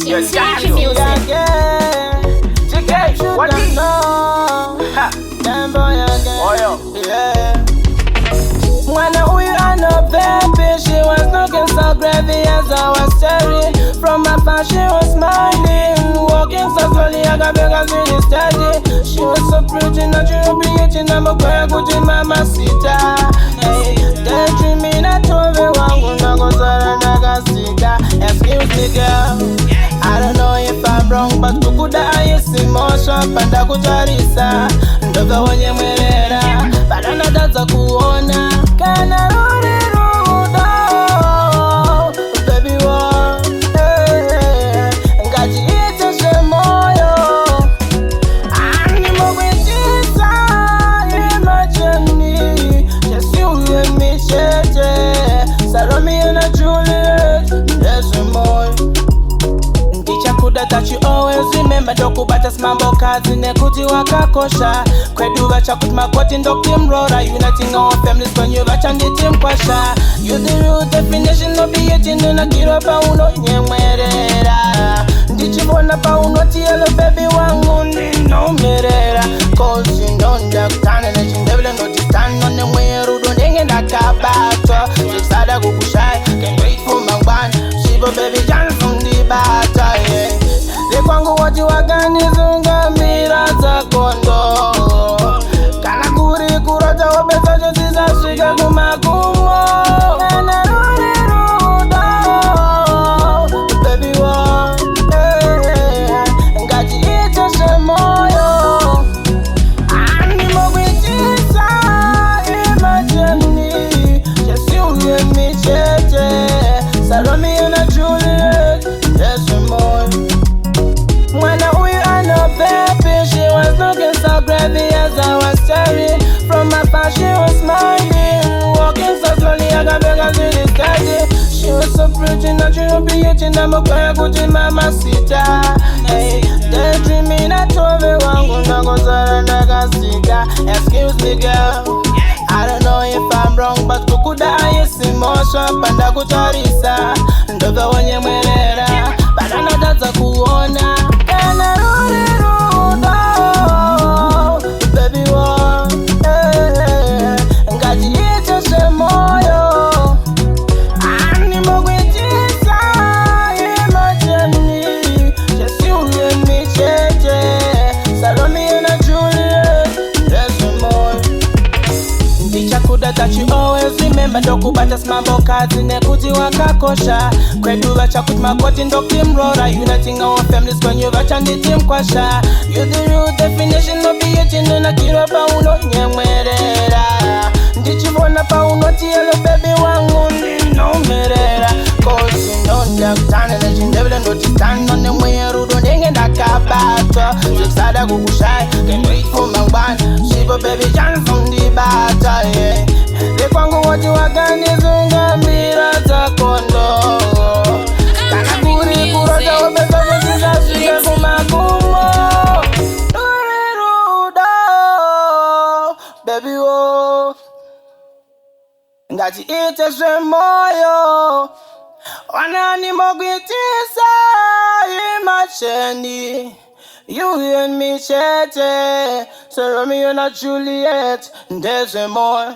Yes, country music. JK, what is? Ha. Oh, Yeah. When we ran up baby, she was looking so gravy as I was staring. From afar she was smiling, walking so slowly I got bigger really steady. She was so pretty, natural beauty, number one good mama sita. Hey, daydreaming I told me wangu na gozara na gasita. Excuse me girl, I don't know if I'm wrong, but kukuda ayisi motion panda kutarisa. Ndoga wenye mwelera, badana daza kuona. Kana rudi rudo, baby wa, ngaji ite she moyo. Ani mwitisa, imagine, just you and me shete. Romeo and Juliet, that's a moyo. Kuda that you always remember. Dokubata smambo kazi nekuti wakakosha. Kwedu vacha kutimakoti ndokim rora. Uniting our families when you vacha nditim kwasha. You the real definition of beauty. Nuna kiro pa uno nyemwerera. Ndichibona pa uno tielo baby wangu nino merera. Cause you know ndakutana na chindevile notitano. Nemweru dondenge ndakabato. Sisada kukushai, can't wait for my one. Shibo baby jan from the bata, yeah. Kwangu watu wakanizunga mira za kondo. Kana kuri kurota wapesa josi za shika kumakumo. Kana rudi rudo, baby wa, ngaji ite she moyo. Ani mwitisa, imagine, just you and me chete. Romeo and Juliet, that's a moyo. When we ran up baby, she was looking so gravy as I was staring. From afar she was smiling, walking so slowly I got bigger really steady. She was so pretty, natural beauty, number one good mama sita. Hey, daydreaming I told me wangu na gozara na gasita. Excuse me girl, I don't know if I'm wrong, but kukuda ayisi motion panda kutarisa. Ndoga wenye mwelera, badana daza kuona. Kana rudi rudo, baby wa, ngaji ite she moyo. Ani mwitisa, imagine, just you and me chete. Romeo and Juliet, that's a moyo. Ndichakuda that you always remember. Dokubata smambo kazi nekuti wakakosha. Kwedu vacha kutimakoti ndokim rora. Uniting our families when you vacha nditim kwasha. You the real definition of beauty. Nuna kiro pa uno nyemwerera. Ndichibona pa uno tielo baby wangu nino merera. Cause you know ndakutana na chindevile notitano. Nemweru dondenge ndakabato. Sisada kukushai, can't wait for my one. Shibo baby jan from the bata, yeah. Kwangu watu wakanizunga mira za kondo. Kana kuri kurota wapesa kusisa shika kumakumo. Rudi rudo, baby wo, ngaji ite she moyo. Wanani mwitisa, imagine, you and me chete. So Romeo and Juliet, there's more.